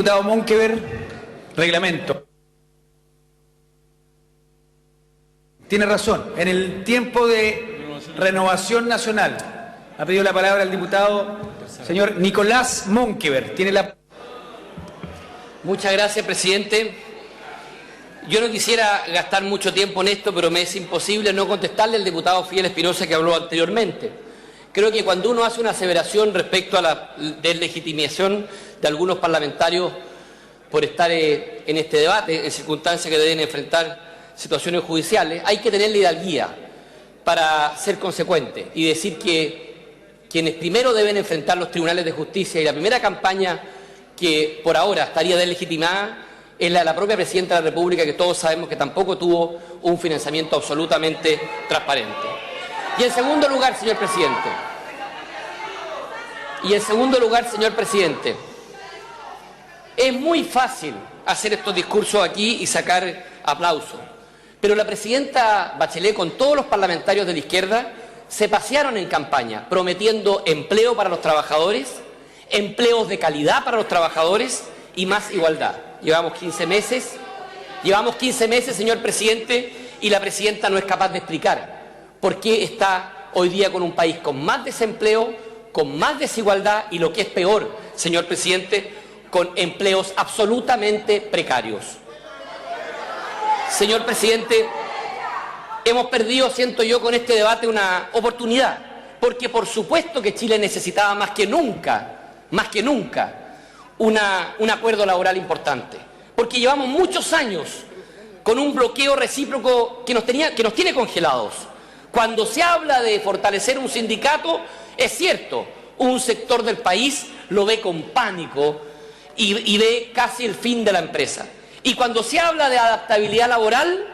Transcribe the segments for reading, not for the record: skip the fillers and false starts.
Diputado Monkever, reglamento. Tiene razón, en el tiempo de Renovación Nacional ha pedido la palabra el diputado señor Nicolás Monkever. Tiene la... Muchas gracias, presidente. Yo no quisiera gastar mucho tiempo en esto, pero me es imposible no contestarle al diputado Fidel Espinosa que habló anteriormente. Creo que cuando uno hace una aseveración respecto a la deslegitimación de algunos parlamentarios por estar en este debate, en circunstancias que deben enfrentar situaciones judiciales, hay que tener la hidalguía para ser consecuente y decir que quienes primero deben enfrentar los tribunales de justicia y la primera campaña que por ahora estaría deslegitimada es la de la propia Presidenta de la República, que todos sabemos que tampoco tuvo un financiamiento absolutamente transparente. Y en segundo lugar, señor presidente, es muy fácil hacer estos discursos aquí y sacar aplausos, pero la presidenta Bachelet con todos los parlamentarios de la izquierda se pasearon en campaña prometiendo empleo para los trabajadores, empleos de calidad para los trabajadores y más igualdad. Llevamos 15 meses, señor presidente, y la presidenta no es capaz de explicar por qué está hoy día con un país con más desempleo, con más desigualdad y, lo que es peor, señor presidente, con empleos absolutamente precarios. Señor presidente, hemos perdido, siento yo, con este debate una oportunidad, porque por supuesto que Chile necesitaba más que nunca, un acuerdo laboral importante, porque llevamos muchos años con un bloqueo recíproco que nos tiene congelados. Cuando se habla de fortalecer un sindicato, es cierto, un sector del país lo ve con pánico y ve casi el fin de la empresa. Y cuando se habla de adaptabilidad laboral,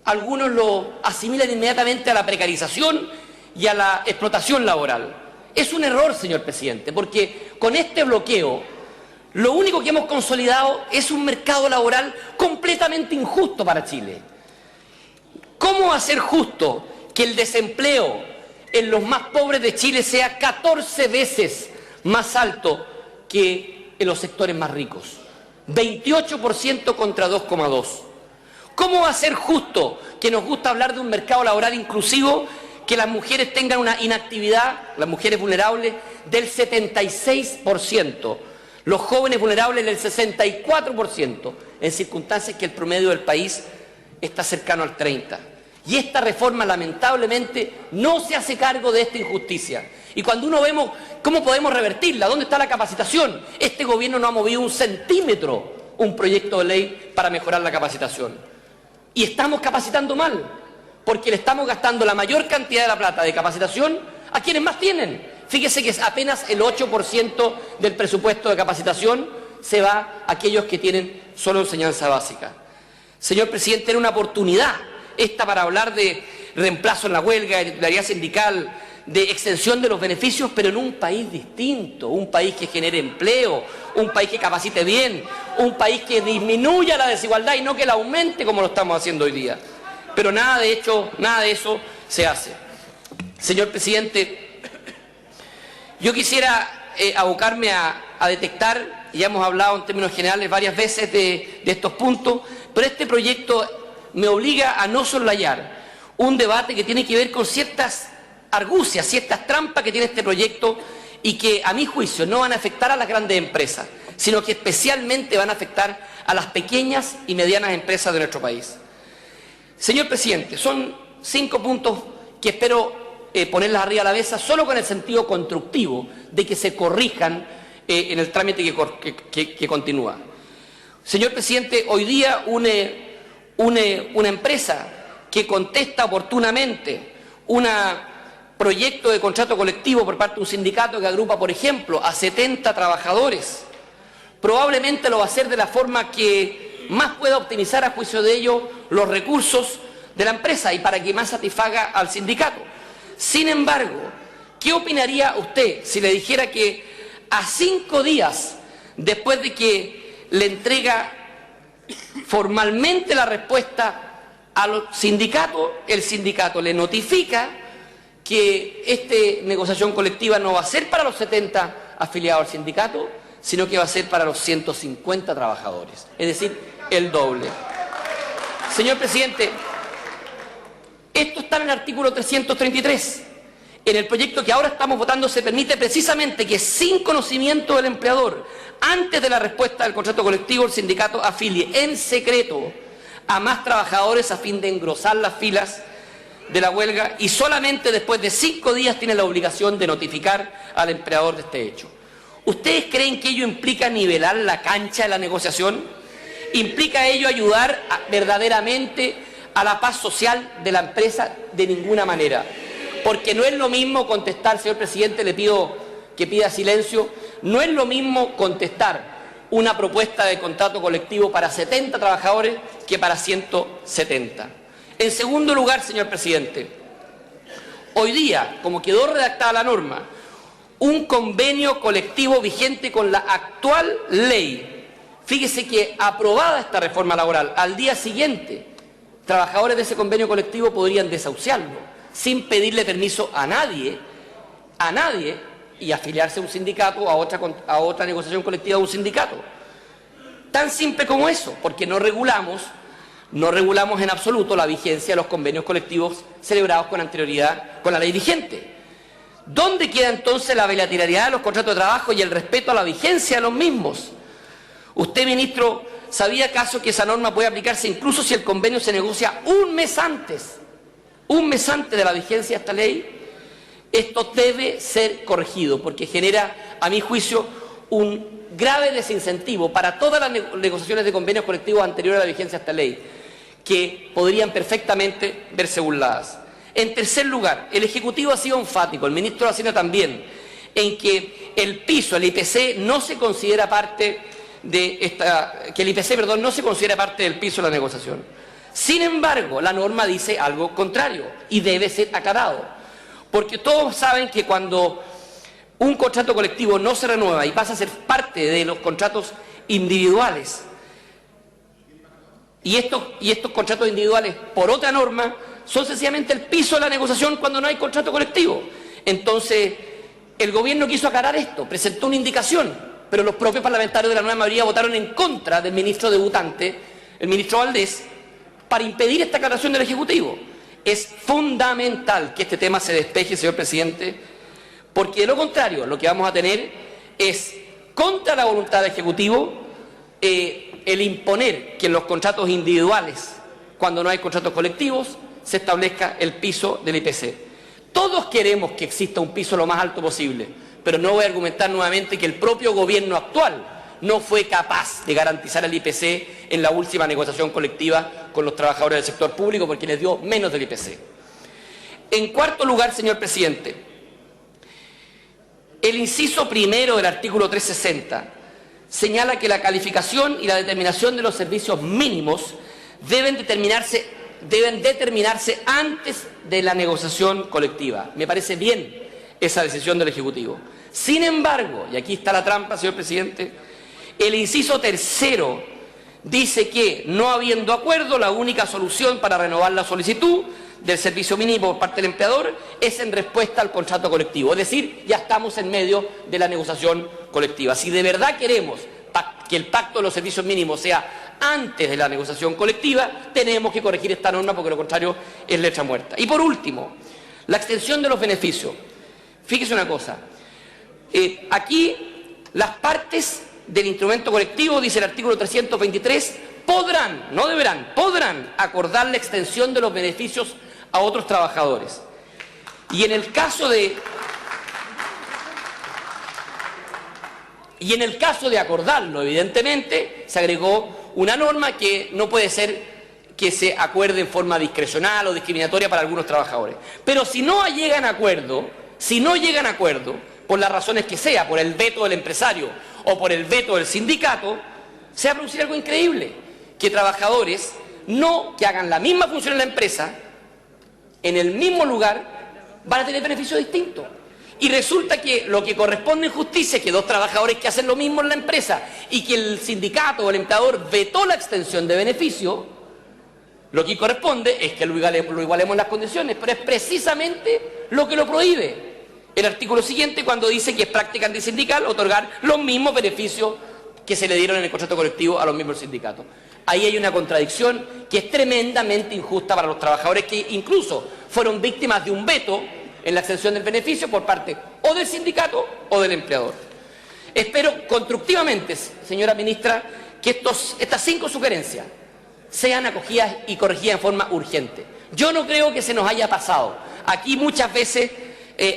algunos lo asimilan inmediatamente a la precarización y a la explotación laboral. Es un error, señor presidente, porque con este bloqueo lo único que hemos consolidado es un mercado laboral completamente injusto para Chile. ¿Cómo hacer justo que el desempleo en los más pobres de Chile sea 14 veces más alto que en los sectores más ricos? 28% contra 2,2%. ¿Cómo va a ser justo, que nos gusta hablar de un mercado laboral inclusivo, que las mujeres tengan una inactividad, las mujeres vulnerables, del 76%, los jóvenes vulnerables del 64%, en circunstancias que el promedio del país está cercano al 30%? Y esta reforma, lamentablemente, no se hace cargo de esta injusticia. Y cuando uno vemos cómo podemos revertirla, dónde está la capacitación, este gobierno no ha movido un centímetro un proyecto de ley para mejorar la capacitación. Y estamos capacitando mal, porque le estamos gastando la mayor cantidad de la plata de capacitación a quienes más tienen. Fíjese que es apenas el 8% del presupuesto de capacitación se va a aquellos que tienen solo enseñanza básica. Señor presidente, era una oportunidad esta para hablar de reemplazo en la huelga, de titularidad sindical, de extensión de los beneficios, pero en un país distinto, un país que genere empleo, un país que capacite bien, un país que disminuya la desigualdad y no que la aumente como lo estamos haciendo hoy día. Pero nada de eso se hace. Señor presidente, yo quisiera abocarme a detectar, y ya hemos hablado en términos generales varias veces de estos puntos, pero este proyecto me obliga a no soslayar un debate que tiene que ver con ciertas argucias, ciertas trampas que tiene este proyecto y que, a mi juicio, no van a afectar a las grandes empresas, sino que especialmente van a afectar a las pequeñas y medianas empresas de nuestro país. Señor presidente, son 5 puntos que espero ponerlas arriba de la mesa, solo con el sentido constructivo de que se corrijan en el trámite que continúa. Señor presidente, hoy día una empresa que contesta oportunamente un proyecto de contrato colectivo por parte de un sindicato que agrupa, por ejemplo, a 70 trabajadores, probablemente lo va a hacer de la forma que más pueda optimizar, a juicio de ellos, los recursos de la empresa y para que más satisfaga al sindicato. Sin embargo, ¿qué opinaría usted si le dijera que a 5 días después de que le entrega formalmente la respuesta al sindicato, el sindicato le notifica que esta negociación colectiva no va a ser para los 70 afiliados al sindicato, sino que va a ser para los 150 trabajadores, es decir, el doble. Señor presidente, esto está en el artículo 333. En el proyecto que ahora estamos votando se permite precisamente que sin conocimiento del empleador, antes de la respuesta del contrato colectivo, el sindicato afilie en secreto a más trabajadores a fin de engrosar las filas de la huelga, y solamente después de 5 días tiene la obligación de notificar al empleador de este hecho. ¿Ustedes creen que ello implica nivelar la cancha de la negociación? ¿Implica ello ayudar verdaderamente a la paz social de la empresa? De ninguna manera. Porque no es lo mismo contestar, señor presidente, le pido que pida silencio, no es lo mismo contestar una propuesta de contrato colectivo para 70 trabajadores que para 170. En segundo lugar, señor presidente, hoy día, como quedó redactada la norma, un convenio colectivo vigente con la actual ley, fíjese que aprobada esta reforma laboral, al día siguiente, trabajadores de ese convenio colectivo podrían desahuciarlo, sin pedirle permiso a nadie, y afiliarse a un sindicato, a otra negociación colectiva de un sindicato. Tan simple como eso, porque no regulamos en absoluto la vigencia de los convenios colectivos celebrados con anterioridad con la ley vigente. ¿Dónde queda entonces la bilateralidad de los contratos de trabajo y el respeto a la vigencia de los mismos? Usted, ministro, ¿sabía acaso que esa norma puede aplicarse incluso si el convenio se negocia un mes antes de la vigencia de esta ley? Esto debe ser corregido porque genera, a mi juicio, un grave desincentivo para todas las negociaciones de convenios colectivos anteriores a la vigencia de esta ley, que podrían perfectamente verse burladas. En tercer lugar, el Ejecutivo ha sido enfático, el ministro de Hacienda también, en que el piso, el IPC, no se considera parte no se considera parte del piso de la negociación. Sin embargo, la norma dice algo contrario y debe ser aclarado, porque todos saben que cuando un contrato colectivo no se renueva y pasa a ser parte de los contratos individuales, y estos contratos individuales, por otra norma, son sencillamente el piso de la negociación cuando no hay contrato colectivo. Entonces, el gobierno quiso aclarar esto, presentó una indicación, pero los propios parlamentarios de la nueva mayoría votaron en contra del ministro debutante, el ministro Valdés, para impedir esta aclaración del Ejecutivo. Es fundamental que este tema se despeje, señor presidente, porque de lo contrario, lo que vamos a tener es, contra la voluntad del Ejecutivo, el imponer que en los contratos individuales, cuando no hay contratos colectivos, se establezca el piso del IPC. Todos queremos que exista un piso lo más alto posible, pero no voy a argumentar nuevamente que el propio gobierno actual no fue capaz de garantizar el IPC en la última negociación colectiva con los trabajadores del sector público porque les dio menos del IPC. En cuarto lugar, señor presidente, el inciso primero del artículo 360 señala que la calificación y la determinación de los servicios mínimos deben determinarse antes de la negociación colectiva. Me parece bien esa decisión del Ejecutivo. Sin embargo, y aquí está la trampa, señor presidente, el inciso tercero dice que, no habiendo acuerdo, la única solución para renovar la solicitud del servicio mínimo por parte del empleador es en respuesta al contrato colectivo. Es decir, ya estamos en medio de la negociación colectiva. Si de verdad queremos que el pacto de los servicios mínimos sea antes de la negociación colectiva, tenemos que corregir esta norma porque lo contrario es letra muerta. Y por último, la extensión de los beneficios. Fíjese una cosa, aquí las partes del instrumento colectivo, dice el artículo 323, podrán, no deberán, podrán acordar la extensión de los beneficios a otros trabajadores. Y en el caso de acordarlo, evidentemente, se agregó una norma que no puede ser que se acuerde en forma discrecional o discriminatoria para algunos trabajadores. Pero si no llegan a acuerdo, por las razones que sea, por el veto del empresario o por el veto del sindicato, se va a producir algo increíble, que trabajadores que hagan la misma función en la empresa, en el mismo lugar, van a tener beneficios distintos. Y resulta que lo que corresponde en justicia es que dos trabajadores que hacen lo mismo en la empresa y que el sindicato o el empleador vetó la extensión de beneficio, lo que corresponde es que lo igualemos en las condiciones, pero es precisamente lo que lo prohíbe. el artículo siguiente cuando dice que es práctica antisindical otorgar los mismos beneficios que se le dieron en el contrato colectivo a los miembros del sindicato. Ahí hay una contradicción que es tremendamente injusta para los trabajadores que incluso fueron víctimas de un veto en la extensión del beneficio por parte o del sindicato o del empleador. Espero constructivamente, señora ministra, que estas 5 sugerencias sean acogidas y corregidas en forma urgente. Yo no creo que se nos haya pasado. Aquí muchas veces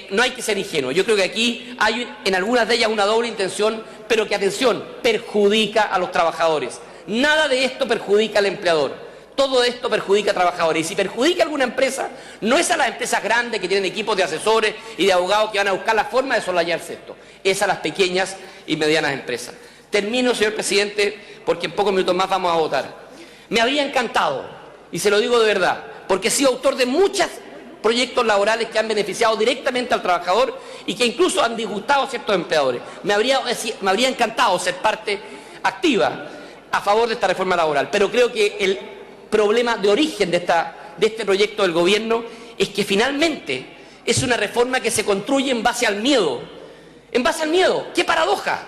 no hay que ser ingenuo. Yo creo que aquí hay en algunas de ellas una doble intención, pero que, atención, perjudica a los trabajadores. Nada de esto perjudica al empleador. Todo esto perjudica a trabajadores. Y si perjudica a alguna empresa, no es a las empresas grandes que tienen equipos de asesores y de abogados que van a buscar la forma de soslayarse esto. Es a las pequeñas y medianas empresas. Termino, señor presidente, porque en pocos minutos más vamos a votar. Me habría encantado, y se lo digo de verdad, porque he sido autor de muchos proyectos laborales que han beneficiado directamente al trabajador y que incluso han disgustado a ciertos empleadores. Me habría encantado ser parte activa a favor de esta reforma laboral, pero creo que el problema de origen de este proyecto del gobierno es que finalmente es una reforma que se construye en base al miedo. En base al miedo. ¡Qué paradoja!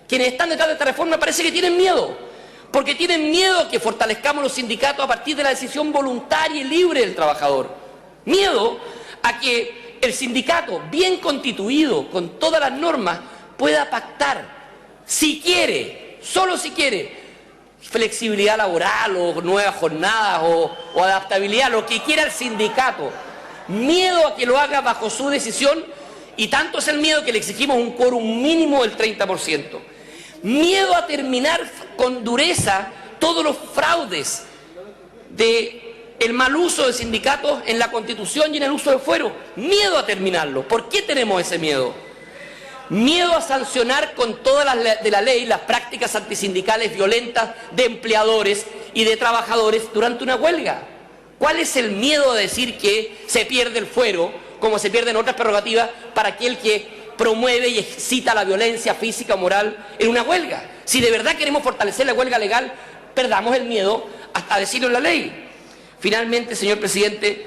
Quienes están detrás de esta reforma parece que tienen miedo, porque tienen miedo a que fortalezcamos los sindicatos a partir de la decisión voluntaria y libre del trabajador. Miedo a que el sindicato, bien constituido, con todas las normas, pueda pactar, si quiere, solo si quiere, flexibilidad laboral o nuevas jornadas o adaptabilidad, lo que quiera el sindicato. Miedo a que lo haga bajo su decisión, y tanto es el miedo que le exigimos un quórum mínimo del 30%. Miedo a terminar con dureza todos los fraudes del mal uso de sindicatos en la Constitución y en el uso de fuero. Miedo a terminarlo. ¿Por qué tenemos ese miedo? Miedo a sancionar con todas las de la ley las prácticas antisindicales violentas de empleadores y de trabajadores durante una huelga. ¿Cuál es el miedo a decir que se pierde el fuero, como se pierden otras prerrogativas, para aquel que promueve y excita la violencia física o moral en una huelga? Si de verdad queremos fortalecer la huelga legal, perdamos el miedo a decirlo en la ley. Finalmente, señor presidente,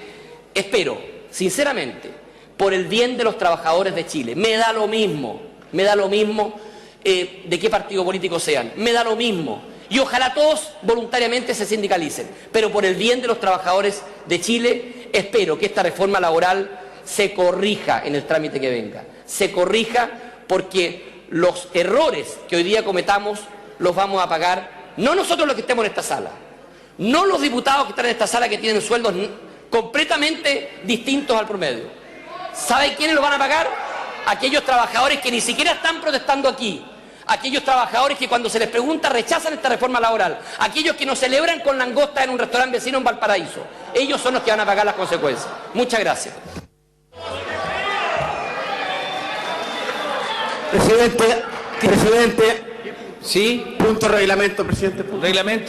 espero, sinceramente, por el bien de los trabajadores de Chile, me da lo mismo de qué partido político sean, me da lo mismo, y ojalá todos voluntariamente se sindicalicen, pero por el bien de los trabajadores de Chile, espero que esta reforma laboral se corrija en el trámite que venga, se corrija, porque los errores que hoy día cometamos los vamos a pagar, no nosotros los que estemos en esta sala, no los diputados que están en esta sala que tienen sueldos completamente distintos al promedio. ¿Saben quiénes lo van a pagar? Aquellos trabajadores que ni siquiera están protestando aquí, aquellos trabajadores que cuando se les pregunta rechazan esta reforma laboral, aquellos que nos celebran con langosta en un restaurante vecino en Valparaíso. Ellos son los que van a pagar las consecuencias. Muchas gracias. Presidente. Sí. Punto reglamento, presidente. Reglamento.